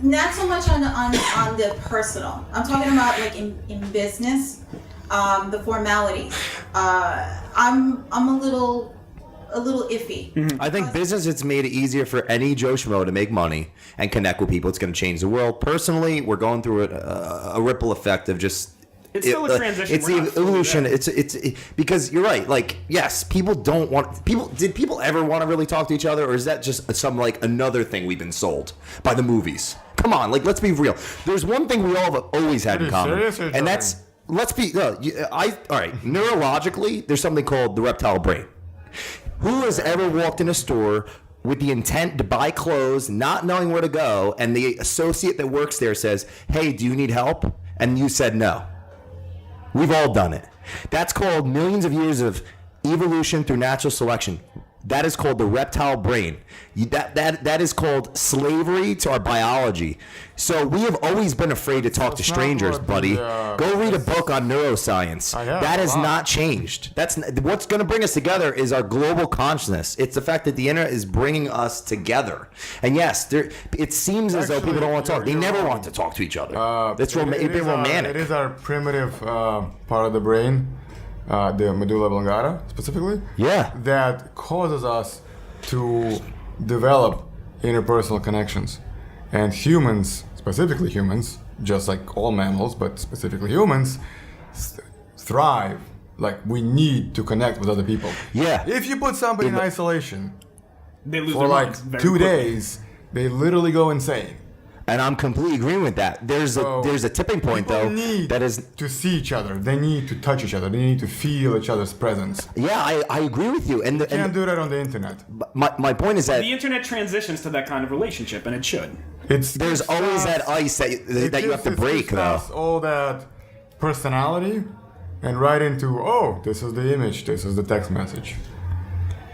not so much on the personal. I'm talking about in business, the formalities. I'm a little iffy. I think business, it's made it easier for any Joe Schmo to make money and connect with people. It's going to change the world. Personally, we're going through a ripple effect of just. It's still a transition. It's We're the not fully evolution. there. It's because you're right. Like, yes, people don't want people. Did people ever want to really talk to each other, or is that just some another thing we've been sold by the movies? Come on, let's be real. There's one thing we all have always had in Are you common, serious or and that's let's be. All right. Neurologically, there's something called the reptile brain. Who has ever walked in a store with the intent to buy clothes, not knowing where to go, and the associate that works there says, "Hey, do you need help?" and you said no? We've all done it. That's called millions of years of evolution through natural selection. That is called the reptile brain. That is called slavery to our biology. So we have always been afraid to talk to That's not strangers, what buddy. the, Go read a book on neuroscience. I have, That has wow. not changed. That's what's going to bring us together is our global consciousness. It's the fact that the internet is bringing us together. And yes, it seems as though people don't want to talk. They you're never wrong. want to talk to each other. It's It is romantic. It is our primitive part of the brain, the medulla oblongata specifically. Yeah. That causes us to develop interpersonal connections, and humans, specifically humans, just like all mammals, but specifically humans, thrive. Like, we need to connect with other people. Yeah. If you put somebody in isolation They lose for their like minds very 2 quickly. days, they literally go insane. And I'm completely agreeing with that. There's a tipping point People though need that is to see each other. They need to touch each other. They need to feel each other's presence. I agree with you. And, You can't do that on the internet. my point is that The internet transitions to that kind of relationship, and it should. there's always that ice that you have to break though. All that personality and right into, oh, this is the image, this is the text message.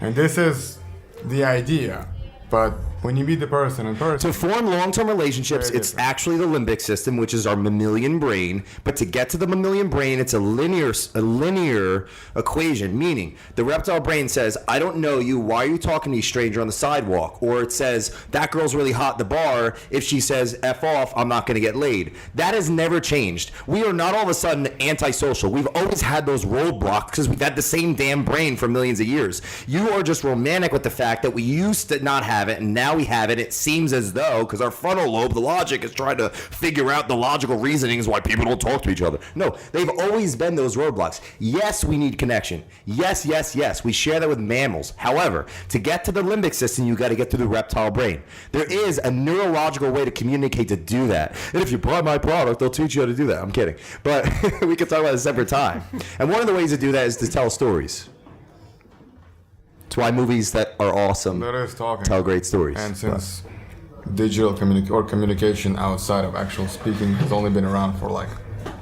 And this is the idea. But when you meet the person in person, To form long-term relationships, Very it's different. actually the limbic system, which is our mammalian brain. But to get to the mammalian brain, it's a linear equation. Meaning, the reptile brain says, "I don't know you. Why are you talking to me, stranger, on the sidewalk?" Or it says, "That girl's really hot at the bar. If she says F off, I'm not going to get laid." That has never changed. We are not all of a sudden antisocial. We've always had those roadblocks because we've had the same damn brain for millions of years. You are just romantic with the fact that we used to not have it, and now we have it. It seems as though, because our frontal lobe, the logic, is trying to figure out the logical reasonings why people don't talk to each other. No, they've always been those roadblocks. Yes, we need connection. Yes, yes, yes. We share that with mammals. However, to get to the limbic system, you got to get through the reptile brain. There is a neurological way to communicate to do that. And if you buy my product, they'll teach you how to do that. I'm kidding. But we can talk about it a separate time. And one of the ways to do that is to tell stories. It's why movies that are awesome that is talking. tell great stories. And since digital communication outside of actual speaking has only been around for like,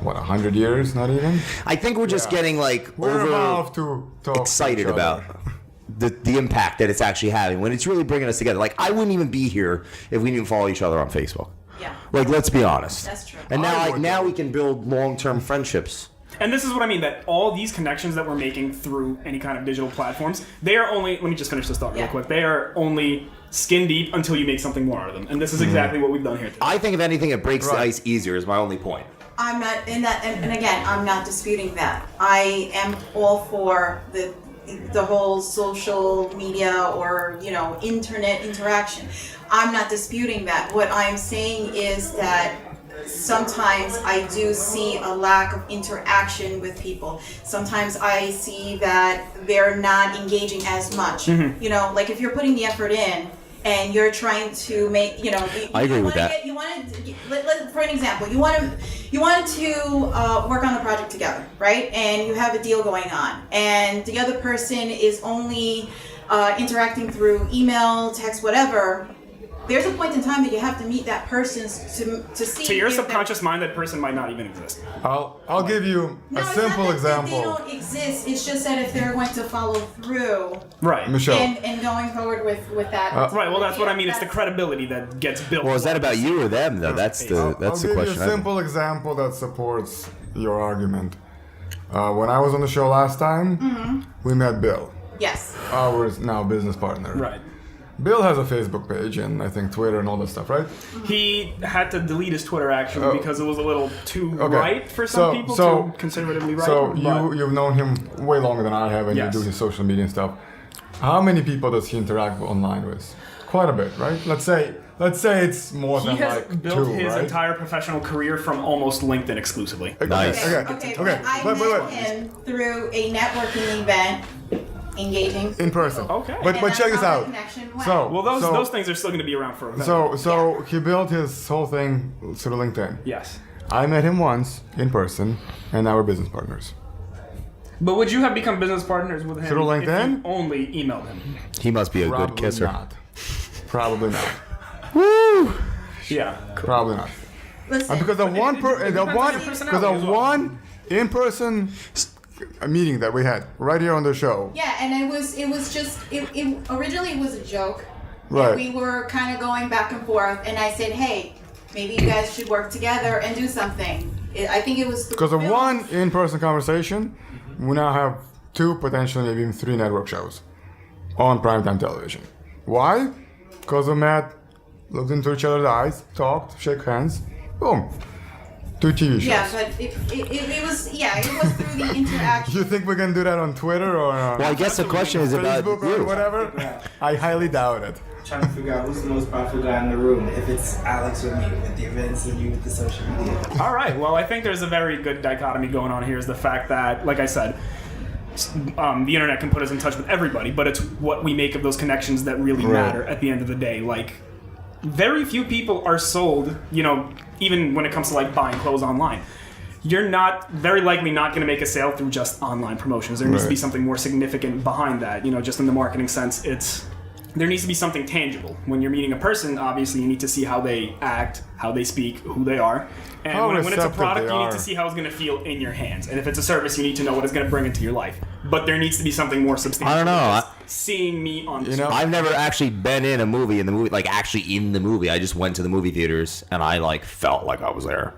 what, 100 years? Not even? I think we're just Yeah. getting like We're over about to talk excited to each about other. the impact that it's actually having when it's really bringing us together. Like, I wouldn't even be here if we didn't follow each other on Facebook. Yeah. Like, let's be honest. That's true. And now, I would now though. we can build long-term friendships. And this is what I mean, that all these connections that we're making through any kind of digital platforms, they are only, let me just finish this thought real Yeah. quick, they are only skin deep until you make something more out of them. And this is exactly what we've done here today. I think, if anything, it breaks the Right. ice easier is my only point. I'm not in that, and again, I'm not disputing that. I am all for the whole social media or internet interaction. I'm not disputing that. What I'm saying is that sometimes I do see a lack of interaction with people. Sometimes I see that they're not engaging as much. Like if you're putting the effort in and you're trying to make, I agree with that. For an example, you wanted to work on the project together, right? And you have a deal going on, and the other person is only interacting through email, text, whatever. There's a point in time that you have to meet that person to see. To your if they're- subconscious mind, that person might not even exist. I'll give you No, a it's simple not that They example. don't exist. It's just that if they're going to follow through Right. Michelle, and going forward with that. Right, well, that's what I mean. It's the That's- credibility that gets built. Well, is that about you or them, though? That's the I'll question. give you a simple example that supports your argument. When I was on the show last time, we met Bill, Yes. our now business partner. Right. Bill has a Facebook page and I think Twitter and all that stuff, right? He had to delete his Twitter actually because it was a little too Okay. right for some people, too conservatively right. So but- you've known him way longer than I have, and Yes. you do his social media and stuff. How many people does he interact online with? Quite a bit, right? Let's say it's more He than has like built two, his right? entire professional career from almost LinkedIn exclusively. Nice. Okay. Okay. I Wait. met him through a networking event, engaging. In person. Okay. But And check that's this how the out. connection went. So Well, those things are still going to be around for a bit. So he built his whole thing through LinkedIn. Yes. I met him once in person, and now we're business partners. But would you have become business partners with him Through if LinkedIn? you only emailed him? He must be a Probably good kisser. not. Probably not. Yeah. Cool. Probably not. Listen, Because the one depends on your personality as well. one in-person meeting that we had right here on the show. yeah, and it was just originally it was a joke. Right. And we were kind of going back and forth, and I said, hey, maybe you guys should work together and do something. I think it was Because of one in-person conversation, we now have two, potentially maybe even three network shows on primetime television. Why? Because we met, looked into each other's eyes, talked, shook hands, boom. Two TV shows. Yeah, but it was through the interaction. You think we can do that on Twitter or Well, I guess the question is about Facebook you. or whatever? I highly doubt it. trying to figure out who's the most powerful guy in the room. If it's Alex or me with the events and you with the social media. All right. Well, I think there's a very good dichotomy going on here. Is the fact that, like I said, the internet can put us in touch with everybody, but it's what we make of those connections that really matter at the end of the day. Like, very few people are sold, even when it comes to like buying clothes online. You're not very likely not going to make a sale through just online promotions. There needs to be something more significant behind that. Just in the marketing sense, there needs to be something tangible. When you're meeting a person, obviously you need to see how they act, how they speak, who they are. And when it's a product, you need to see how it's going to feel in your hands. And if it's a service, you need to know what it's going to bring into your life. But there needs to be something more substantial. I don't know. Seeing me on the screen. I've never actually been in the movie, like actually in the movie. I just went to the movie theaters and I like felt like I was there.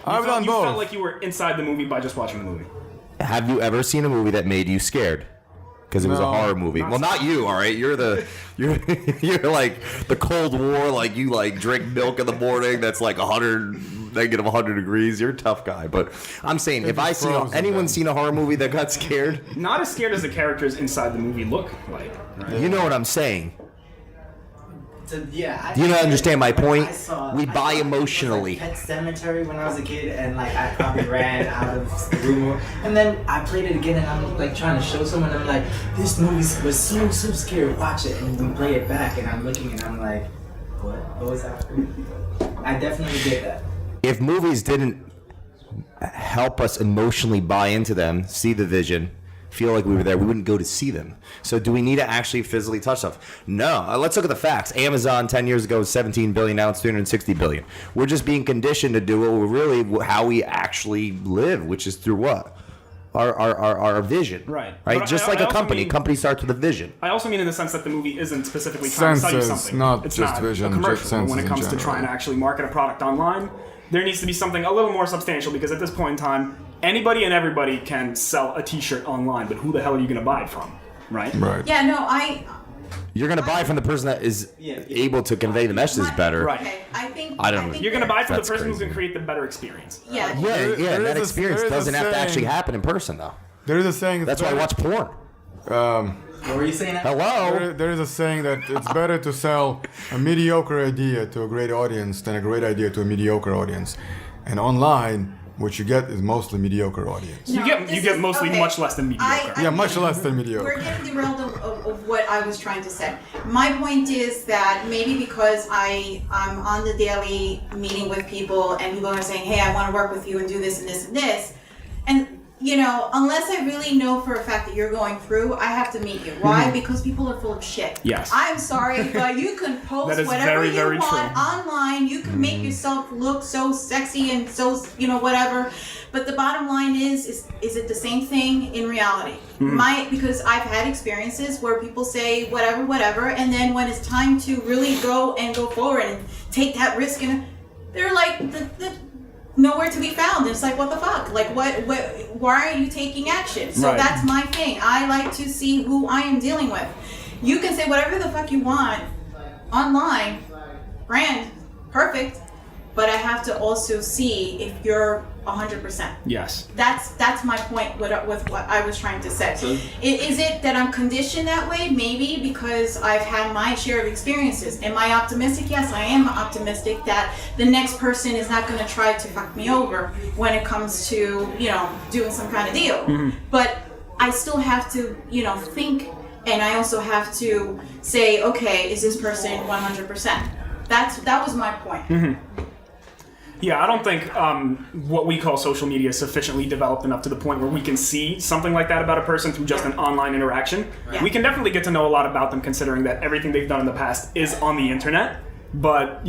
I've done You both. felt like you were inside the movie by just watching the movie. Have you ever seen a movie that made you scared? Because it was a No, horror movie. Well, not you, all right. You're like the Cold War. Like you like drink milk in the morning. That's like -100 degrees. You're a tough guy. But I'm saying, if I see anyone seen a horror movie that got scared, Not as scared as the characters inside the movie look like. Right? you know what I'm saying. Yeah. Do you not understand my point? We I buy saw emotionally. Pet Cemetery when I was a kid, and like I probably ran out of the room, and then I played it again, and I'm like trying to show someone. I'm like, this movie was so scary. Watch it, and we play it back, and I'm looking, and I'm like, what was happening? I definitely get that. If movies didn't help us emotionally buy into them, see the vision, feel like we were there, we wouldn't go to see them. So do we need to actually physically touch stuff? No. Let's look at the facts. Amazon 10 years ago was 17 billion, now it's 360 billion. We're just being conditioned to do how we actually live, which is through what? Our vision. Right. Right? But Just I like a also company. mean- Company starts with a vision. I also mean in the sense that the movie isn't specifically trying to sell you Senses, something. not it's just not vision, a commercial. just But when senses it in comes to general. trying to actually market a product online, there needs to be something a little more substantial, because at this point in time, anybody and everybody can sell a t-shirt online, but who the hell are you going to buy it from? Right? Right. Yeah, no, You're going to buy from the person that is able to convey the message better. Right. Okay, I don't know. You're going to buy it from the That's person who crazy. can create the better experience. Yeah. Yeah, There that is experience there is a doesn't have to actually saying- happen in person, though. There is a saying. That's why I watch porn. What were you saying? Hello? There is a saying that it's better to sell a mediocre idea to a great audience than a great idea to a mediocre audience. And online, what you get is mostly mediocre audience. You get mostly much less than mediocre. Yeah, much less than mediocre. We're getting derailed of what I was trying to say. My point is that maybe because I'm on the daily meeting with people and people are saying, hey, I want to work with you and do this and this and this. And, unless I really know for a fact that you're going through, I have to meet you. Why? Because people are full of shit. Yes. I'm sorry, but you can post That is whatever very, you very want true. online. You can make yourself look so sexy and so, whatever. But the bottom line is it the same thing in reality? Because I've had experiences where people say whatever, and then when it's time to really go forward and take that risk, and they're like nowhere to be found. And it's like, what the fuck? Like, why are you taking action? So Right. that's my thing. I like to see who I am dealing with. You can say whatever the fuck you want online, grand, perfect, but I have to also see if you're 100%. Yes. That's my point with what I was trying to say. Is it that I'm conditioned that way? Maybe because I've had my share of experiences. Am I optimistic? Yes, I am optimistic that the next person is not going to try to fuck me over when it comes to, doing some kind of deal. But I still have to, think, and I also have to say, okay, is this person 100%? That was my point. Yeah, I don't think what we call social media is sufficiently developed enough to the point where we can see something like that about a person through just an online interaction. Yeah. We can definitely get to know a lot about them, considering that everything they've done in the past is on the internet. But,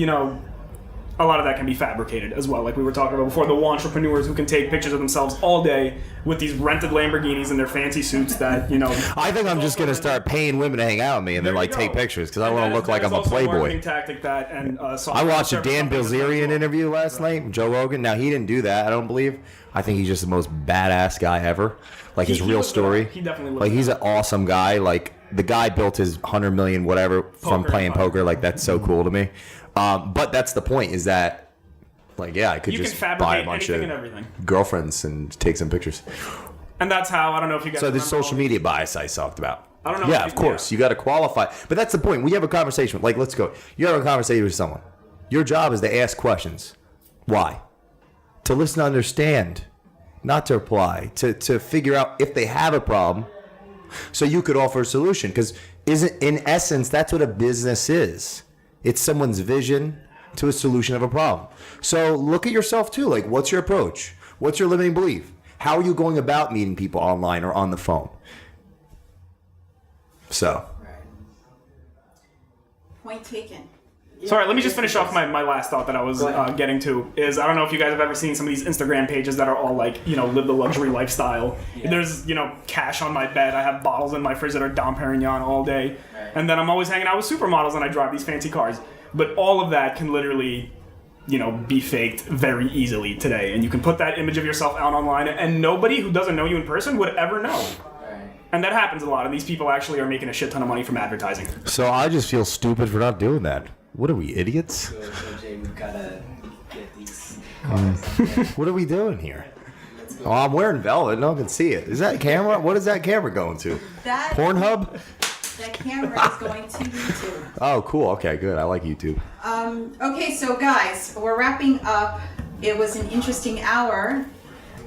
a lot of that can be fabricated as well. Like we were talking about before, the entrepreneurs who can take pictures of themselves all day with these rented Lamborghinis and their fancy suits that, I think I'm just going to start paying women to hang out with me and then There you take go. pictures because I And want that to look is- like that I'm is a also playboy. marketing tactic that, and I watched a Dan Bilzerian interview last night, Joe Rogan. Now, he didn't do that, I don't believe. I think he's just the most badass guy ever. Like, his He real was story. He definitely was. Like, he's an awesome guy. Like, the guy built his 100 million whatever from Poker playing empire. poker. Like, that's so cool to me. But that's the point, is that, like, yeah, I could You can just buy a fabricate bunch anything of and everything. girlfriends and take some pictures. And that's how, I don't know if you guys So, the remember all social these- media bias I talked about. I don't know. Yeah, of course. You got to qualify. But that's the point. When you have a conversation, like, let's go. You have a conversation with someone. Your job is to ask questions. Why? To listen, to understand, not to reply, to figure out if they have a problem so you could offer a solution. Because in essence, that's what a business is. It's someone's vision to a solution of a problem. So look at yourself too. Like, what's your approach? What's your limiting belief? How are you going about meeting people online or on the phone? So. Point taken. Sorry, let me just finish off my last thought that I was getting to. Is I don't know if you guys have ever seen some of these Instagram pages that are all like, live the luxury lifestyle. Yeah. There's, cash on my bed. I have bottles in my fridge that are Dom Perignon all day. Right. And then I'm always hanging out with supermodels and I drive these fancy cars. But all of that can literally, be faked very easily today. And you can put that image of yourself out online and nobody who doesn't know you in person would ever know. And that happens a lot, and these people actually are making a shit ton of money from advertising. So I just feel stupid for not doing that. What are we, idiots? So Jay, we gotta get these. What are we doing here? Oh, I'm wearing velvet. No one can see it. Is that camera? What is that camera going to? Pornhub? That camera is going to YouTube. Oh, cool. Okay, good. I like YouTube. Okay, so guys, we're wrapping up. It was an interesting hour.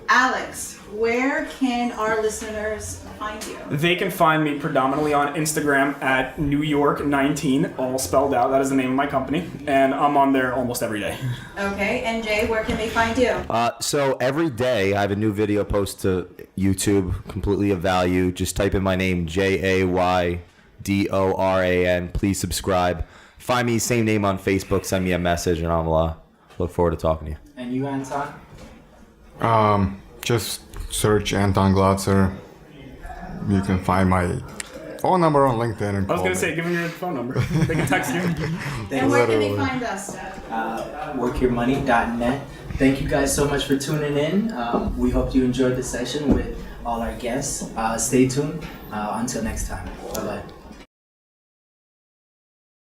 Alex, where can our listeners find you? They can find me predominantly on Instagram at New York 19, all spelled out. That is the name of my company, and I'm on there almost every day. Okay, and Jay, where can they find you? So every day I have a new video post to YouTube, completely of value. Just type in my name, JayDoran. Please subscribe. Find me, same name on Facebook. Send me a message, and I'll look forward to talking to you. And you, Anton? Just search Anton Glotser. You can find my phone number on LinkedIn. And I was going to say, give them your phone number. They can text you. And where can they find us? Workyourmoney.net. Thank you guys so much for tuning in. We hope you enjoyed the session with all our guests. Stay tuned. Until next time. Bye-bye.